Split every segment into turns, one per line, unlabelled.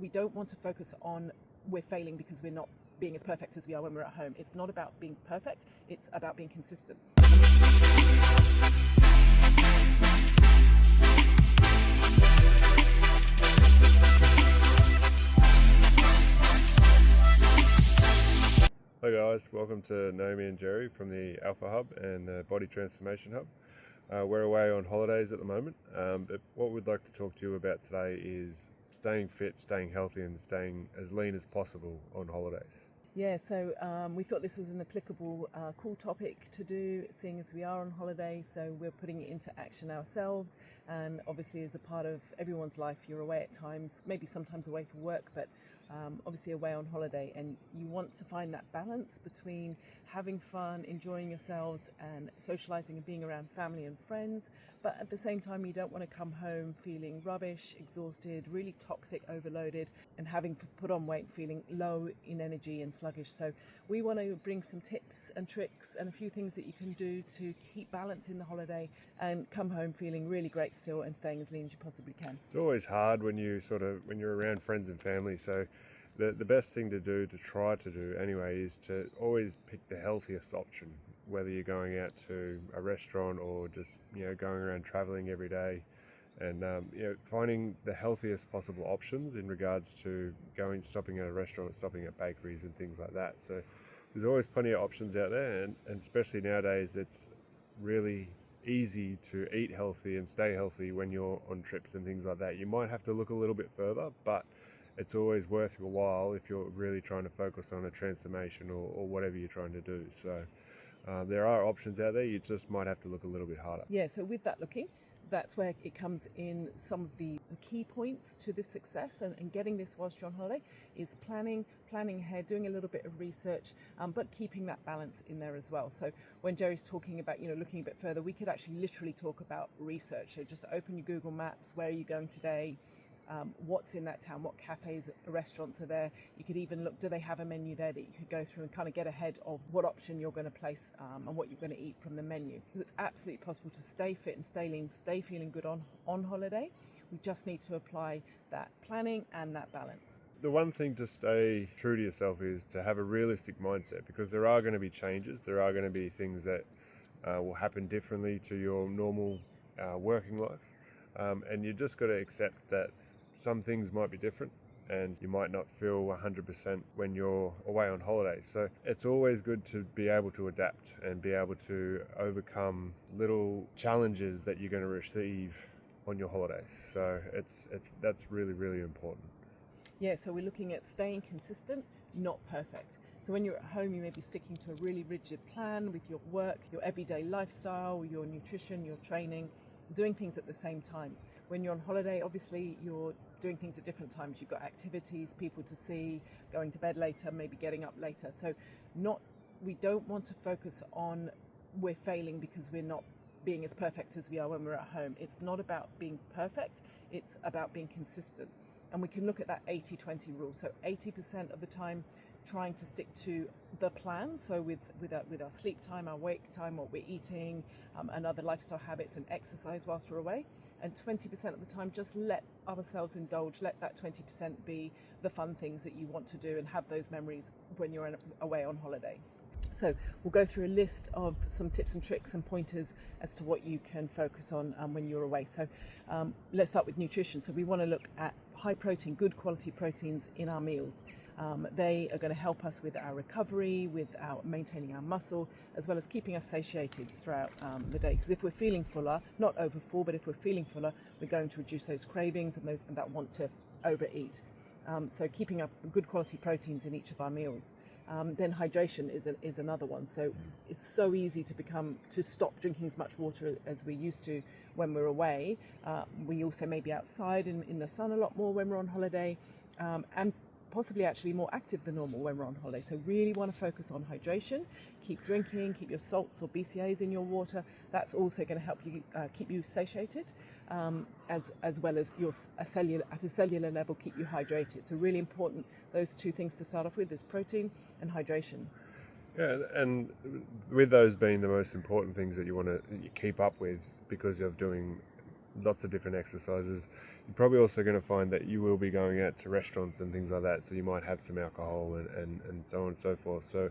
we don't want to focus on we're failing because we're not being as perfect as we are when we're at home. It's not about being perfect, it's about being consistent.
Hi guys, welcome to Naomi and Jerry from the Alpha Hub and the Body Transformation Hub. We're away on holidays at the moment, but what we'd like to talk to you about today is staying fit, staying healthy and staying as lean as possible on holidays.
Yeah, so we thought this was an applicable, cool topic to do, seeing as we are on holiday, so we're putting it into action ourselves, and obviously as a part of everyone's life, you're away at times, maybe sometimes away for work, but obviously away on holiday, and you want to find that balance between having fun, enjoying yourselves and socializing and being around family and friends, but at the same time you don't want to come home feeling rubbish, exhausted, really toxic, overloaded, and having put on weight, feeling low in energy and sluggish. So we want to bring some tips and tricks and a few things that you can do to keep balance in the holiday and come home feeling really great still and staying as lean as you possibly can.
It's always hard when you're around friends and family, so the best thing to do, to try to do anyway, is to always pick the healthiest option, whether you're going out to a restaurant or just going around traveling every day, and finding the healthiest possible options in regards to stopping at a restaurant or stopping at bakeries and things like that. So there's always plenty of options out there, and especially nowadays it's really easy to eat healthy and stay healthy when you're on trips and things like that. You might have to look a little bit further, but it's always worth your while if you're really trying to focus on a transformation or whatever you're trying to do. So there are options out there, you just might have to look a little bit harder.
Yeah, so with that looking, that's where it comes in. Some of the key points to this success and getting this whilst you're on holiday is planning ahead, doing a little bit of research, but keeping that balance in there as well. So when Jerry's talking about looking a bit further, we could actually literally talk about research. So just open your Google Maps, where are you going today? What's in that town, what cafes, restaurants are there. You could even look, do they have a menu there that you could go through and kind of get ahead of what option you're going to place and what you're going to eat from the menu. So it's absolutely possible to stay fit and stay lean, stay feeling good on holiday. We just need to apply that planning and that balance.
The one thing to stay true to yourself is to have a realistic mindset, because there are going to be changes, there are going to be things that will happen differently to your normal working life, and you just got to accept that some things might be different and you might not feel 100% when you're away on holiday. So it's always good to be able to adapt and be able to overcome little challenges that you're going to receive on your holidays. So that's really, really important.
Yeah, so we're looking at staying consistent, not perfect. So when you're at home, you may be sticking to a really rigid plan with your work, your everyday lifestyle, your nutrition, your training, doing things at the same time. When you're on holiday, obviously you're doing things at different times. You've got activities, people to see, going to bed later, maybe getting up later. So we don't want to focus on we're failing because we're not being as perfect as we are when we're at home. It's not about being perfect, it's about being consistent. And we can look at that 80-20 rule. So 80% of the time trying to stick to the plan, so with our sleep time, our wake time, what we're eating, and other lifestyle habits and exercise whilst we're away, and 20% of the time just let ourselves indulge, let that 20% be the fun things that you want to do and have those memories when you're away on holiday. So we'll go through a list of some tips and tricks and pointers as to what you can focus on when you're away. So let's start with nutrition. So we want to look at high protein, good quality proteins in our meals. They are going to help us with our recovery, with maintaining our muscle, as well as keeping us satiated throughout the day. Because if we're feeling fuller, not over full, but if we're feeling fuller, we're going to reduce those cravings and that want to overeat. So keeping up good quality proteins in each of our meals. Then hydration is another one. So it's so easy to stop drinking as much water as we used to when we're away. We also may be outside in the sun a lot more when we're on holiday, and possibly actually more active than normal when we're on holiday. So really want to focus on hydration, keep drinking, keep your salts or BCAAs in your water. That's also going to help you keep you satiated, as well as at a cellular level, keep you hydrated. So really important, those two things to start off with is protein and hydration.
Yeah, and with those being the most important things that you want to keep up with because of doing lots of different exercises. You're probably also going to find that you will be going out to restaurants and things like that, so you might have some alcohol and so on and so forth. So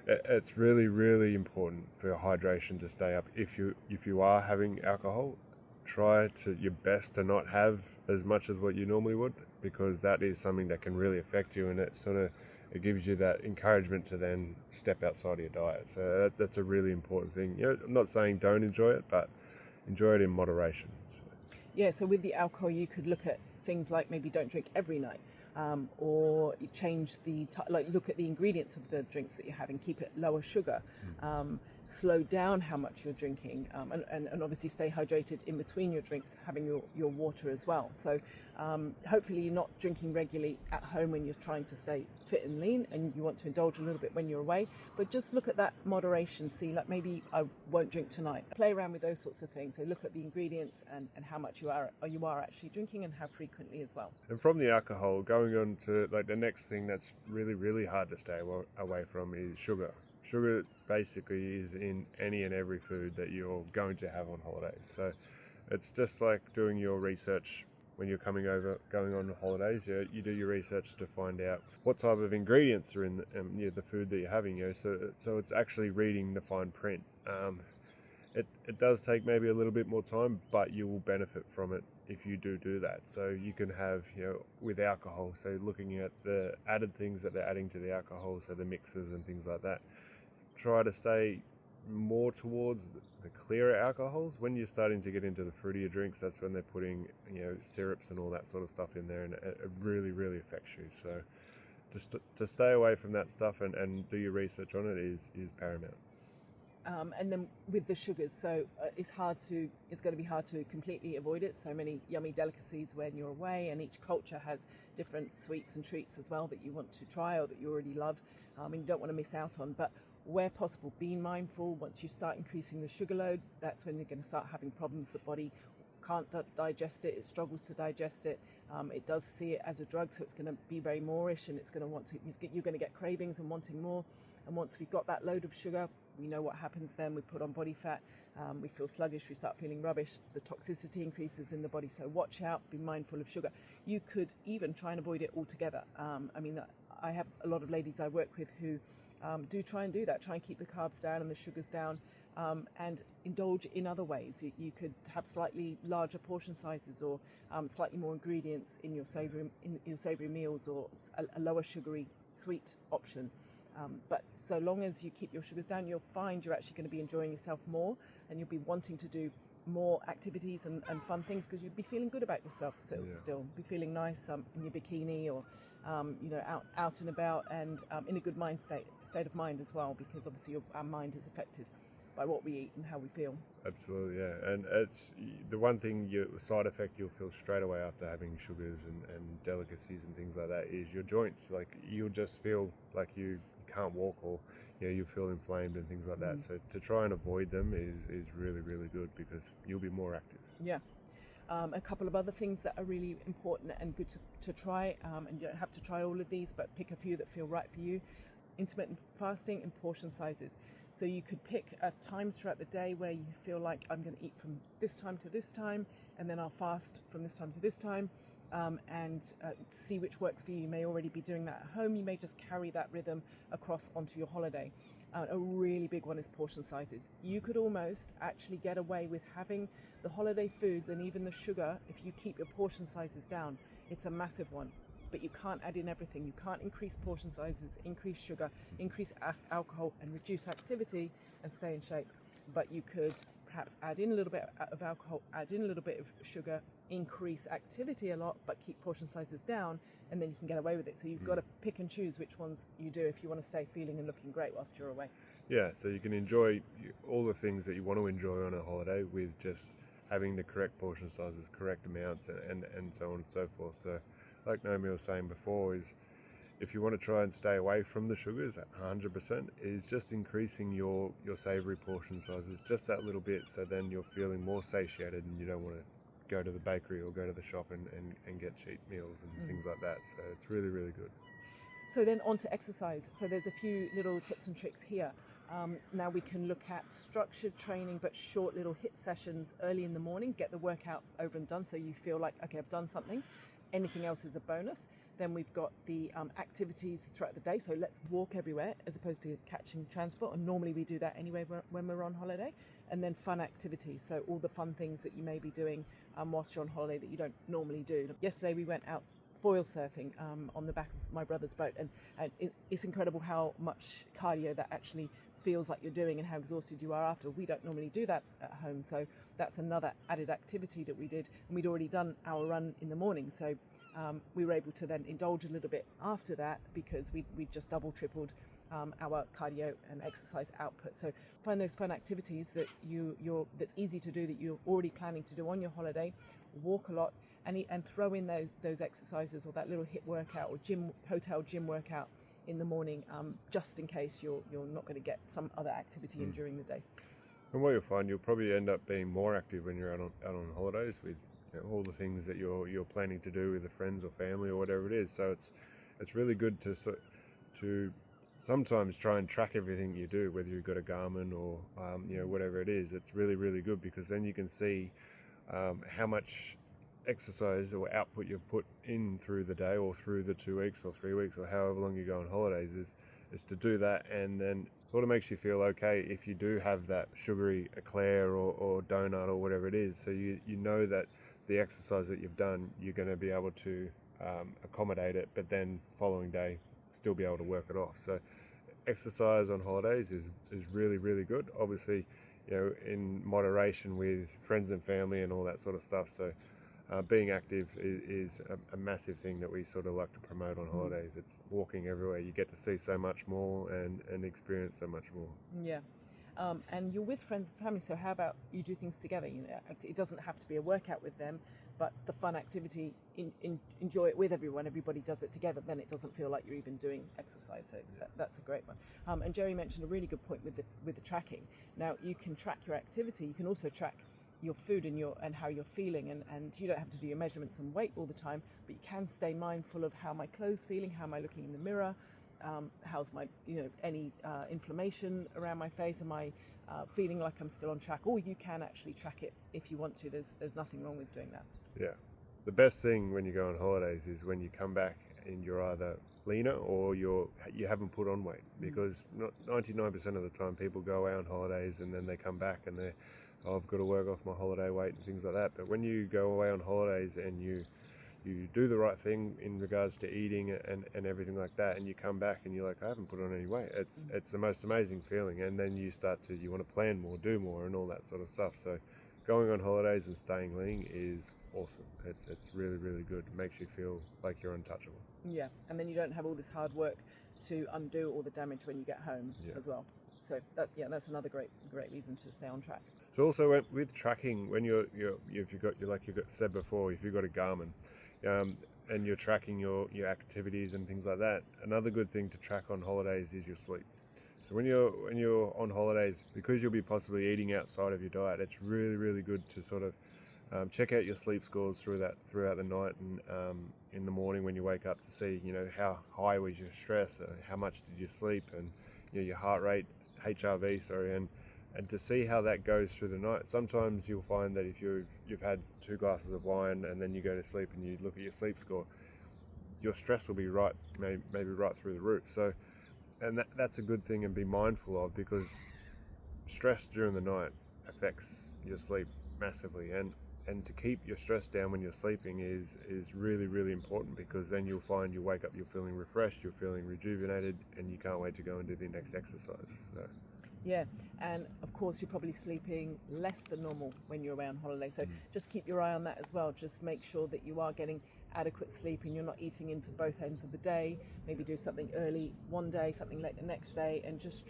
it's really, really important for your hydration to stay up. If you are having alcohol, try to your best to not have as much as what you normally would, because that is something that can really affect you, and it gives you that encouragement to then step outside of your diet. So that's a really important thing. I'm not saying don't enjoy it, but enjoy it in moderation.
Yeah, so with the alcohol, you could look at things like maybe don't drink every night, or you change look at the ingredients of the drinks that you're having, keep it lower sugar, slow down how much you're drinking, and obviously stay hydrated in between your drinks, having your water as well. So hopefully you're not drinking regularly at home when you're trying to stay fit and lean, and you want to indulge a little bit when you're away, but just look at that moderation. See, like, maybe I won't drink tonight. Play around with those sorts of things. So look at the ingredients and how much you are actually drinking, and how frequently as well.
And from the alcohol, going on to like the next thing that's really, really hard to stay away from is sugar. Sugar basically is in any and every food that you're going to have on holidays. So it's just like doing your research when you're going on holidays. You do your research to find out what type of ingredients are in the food that you're having. So it's actually reading the fine print. It does take maybe a little bit more time, but you will benefit from it if you do that. So you can have, with alcohol, so looking at the added things that they're adding to the alcohol, so the mixes and things like that. Try to stay more towards the clearer alcohols. When you're starting to get into the fruitier drinks, that's when they're putting syrups and all that sort of stuff in there, and it really, really affects you. So just to stay away from that stuff and do your research on it is paramount.
And then with the sugars, so it's going to be hard to completely avoid it. So many yummy delicacies when you're away, and each culture has different sweets and treats as well that you want to try or that you already love, and you don't want to miss out on. But where possible, be mindful. Once you start increasing the sugar load, that's when you're going to start having problems. The body can't digest it. It struggles to digest it. It does see it as a drug, so it's going to be very moreish, and you're going to get cravings and wanting more. And once we've got that load of sugar, we know what happens then. We put on body fat, we feel sluggish, we start feeling rubbish, the toxicity increases in the body. So watch out, be mindful of sugar. You could even try and avoid it altogether. I have a lot of ladies I work with who do try and do that, try and keep the carbs down and the sugars down, and indulge in other ways. You could have slightly larger portion sizes, or slightly more ingredients in your savoury meals, or a lower sugary sweet option. But so long as you keep your sugars down, you'll find you're actually going to be enjoying yourself more, and you'll be wanting to do more activities and fun things, because you'll be feeling good about yourself. So still be feeling nice in your bikini, or out and about, and in a good state of mind as well, because obviously our mind is affected by what we eat and how we feel.
Absolutely, yeah. And it's the one thing, side effect you'll feel straight away after having sugars and delicacies and things like that is your joints. Like, you'll just feel like you can't walk, or you feel inflamed and things like that. So to try and avoid them is really, really good, because you'll be more active.
Yeah. A couple of other things that are really important and good to try, and you don't have to try all of these, but pick a few that feel right for you. Intermittent fasting and portion sizes. So you could pick times throughout the day where you feel like, I'm going to eat from this time to this time, and then I'll fast from this time to this time, and see which works for you. You may already be doing that at home. You may just carry that rhythm across onto your holiday. A really big one is portion sizes. You could almost actually get away with having the holiday foods and even the sugar if you keep your portion sizes down. It's a massive one, but you can't add in everything. You can't increase portion sizes, increase sugar, increase alcohol, and reduce activity and stay in shape. But you could perhaps add in a little bit of alcohol, add in a little bit of sugar, increase activity a lot, but keep portion sizes down, and then you can get away with it. So you've got to pick and choose which ones you do if you want to stay feeling and looking great whilst you're away.
Yeah, so you can enjoy all the things that you want to enjoy on a holiday with just having the correct portion sizes, correct amounts, and so on and so forth. So like Naomi was saying before, is if you want to try and stay away from the sugars 100%, is just increasing your savoury portion sizes just that little bit, so then you're feeling more satiated and you don't want to go to the bakery or go to the shop and get cheap meals and things like that. So it's really, really good.
So then on to exercise. So there's a few little tips and tricks here. Now we can look at structured training, but short little hit sessions early in the morning, get the workout over and done so you feel like, okay, I've done something. Anything else is a bonus. Then we've got the activities throughout the day. So let's walk everywhere as opposed to catching transport. And normally we do that anyway when we're on holiday. And then fun activities. So all the fun things that you may be doing whilst you're on holiday that you don't normally do. Yesterday we went out foil surfing on the back of my brother's boat. And it's incredible how much cardio that actually feels like you're doing and how exhausted you are after. We don't normally do that at home. So that's another added activity that we did. And we'd already done our run in the morning. So we were able to then indulge a little bit after that because we just tripled our cardio and exercise output. So find those fun activities that that's easy to do, that you're already planning to do on your holiday. Walk a lot and throw in those exercises or that little HIIT workout or hotel gym workout in the morning, just in case you're not going to get some other activity in during the day.
And what you'll find, you'll probably end up being more active when you're out on holidays with all the things that you're planning to do with the friends or family or whatever it is. So it's really good to sometimes try and track everything you do, whether you've got a Garmin or whatever it is. It's really, really good because then you can see how much exercise or output you've put in through the day or through the 2 weeks or 3 weeks or however long you go on holidays is to do that, and then sort of makes you feel okay if you do have that sugary eclair or donut or whatever it is. So you know that the exercise that you've done, you're going to be able to accommodate it, but then following day still be able to work it off. So exercise on holidays is really, really good. Obviously, in moderation with friends and family and all that sort of stuff. So being active is a massive thing that we sort of like to promote on holidays. It's walking everywhere. You get to see so much more and experience so much more.
Yeah. And you're with friends and family, so how about you do things together? It doesn't have to be a workout with them, but the fun activity, enjoy it with everyone. Everybody does it together, then it doesn't feel like you're even doing exercise. So that's a great one. And Jerry mentioned a really good point with the tracking. Now you can track your activity. You can also track your food and how you're feeling, and you don't have to do your measurements and weight all the time, but you can stay mindful of how my clothes feeling, how am I looking in the mirror, how's my any inflammation around my face, am I feeling like I'm still on track, or you can actually track it if you want to. There's nothing wrong with doing that.
Yeah, the best thing when you go on holidays is when you come back and you're either leaner or you haven't put on weight, because 99% of the time people go away on holidays and then they come back and they're, I've got to work off my holiday weight and things like that. But when you go away on holidays and you do the right thing in regards to eating and everything like that, and you come back and you're like, I haven't put on any weight. It's the most amazing feeling. And then you want to plan more, do more, and all that sort of stuff. So going on holidays and staying lean is awesome. It's really, really good. It makes you feel like you're untouchable.
Yeah, and then you don't have all this hard work to undo all the damage when you get home as well. So that's another great reason to stay on track.
So also with tracking, when you've got said before, if you've got a Garmin, and you're tracking your activities and things like that, another good thing to track on holidays is your sleep. So when you're on holidays, because you'll be possibly eating outside of your diet, it's really, really good to sort of check out your sleep scores throughout the night and in the morning when you wake up to see how high was your stress, how much did you sleep, and your heart rate, HRV, and to see how that goes through the night. Sometimes you'll find that if you've had 2 glasses of wine and then you go to sleep and you look at your sleep score, your stress will be maybe right through the roof. So, and that's a good thing and be mindful of, because stress during the night affects your sleep massively. And to keep your stress down when you're sleeping is really, really important, because then you'll find you wake up, you're feeling refreshed, you're feeling rejuvenated, and you can't wait to go and do the next exercise. So.
Yeah, and of course you're probably sleeping less than normal when you're away on holiday, so just keep your eye on that as well. Just make sure that you are getting adequate sleep and you're not eating into both ends of the day. Maybe do something early one day, something late the next day, and just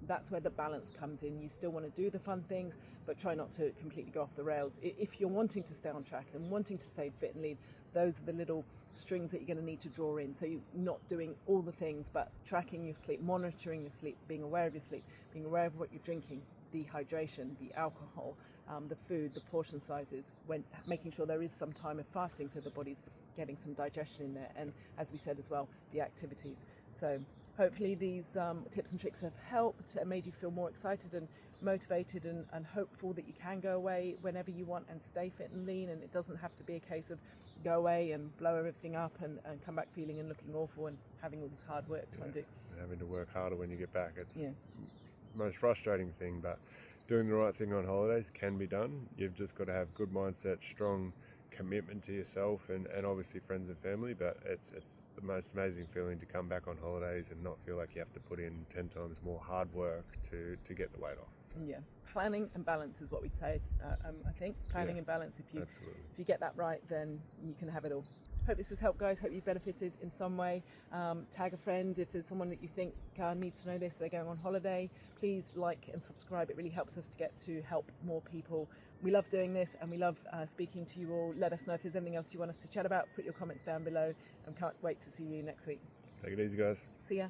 that's where the balance comes in. You still want to do the fun things, but try not to completely go off the rails. If you're wanting to stay on track and wanting to stay fit and lean, those are the little strings that you're going to need to draw in. So you're not doing all the things, but tracking your sleep, monitoring your sleep, being aware of your sleep, being aware of what you're drinking, the hydration, the alcohol, the food, the portion sizes, when making sure there is some time of fasting so the body's getting some digestion in there, and as we said as well, the activities. So Hopefully these tips and tricks have helped and made you feel more excited and motivated and hopeful that you can go away whenever you want and stay fit and lean, and it doesn't have to be a case of go away and blow everything up and come back feeling and looking awful and having all this hard work to undo.
And having to work harder when you get back. It's
Yeah.
the most frustrating thing, but doing the right thing on holidays can be done. You've just got to have good mindset, strong commitment to yourself and obviously friends and family, but it's the most amazing feeling to come back on holidays and not feel like you have to put in 10 times more hard work to get the weight off. So.
Yeah, planning and balance is what we'd say. I think planning and balance. If you get that right, then you can have it all. Hope this has helped, guys. Hope you've benefited in some way. Tag a friend if there's someone that you think needs to know this. They're going on holiday. Please like and subscribe. It really helps us to get to help more people. We love doing this and we love speaking to you all. Let us know if there's anything else you want us to chat about. Put your comments down below and can't wait to see you next week.
Take it easy, guys.
See ya.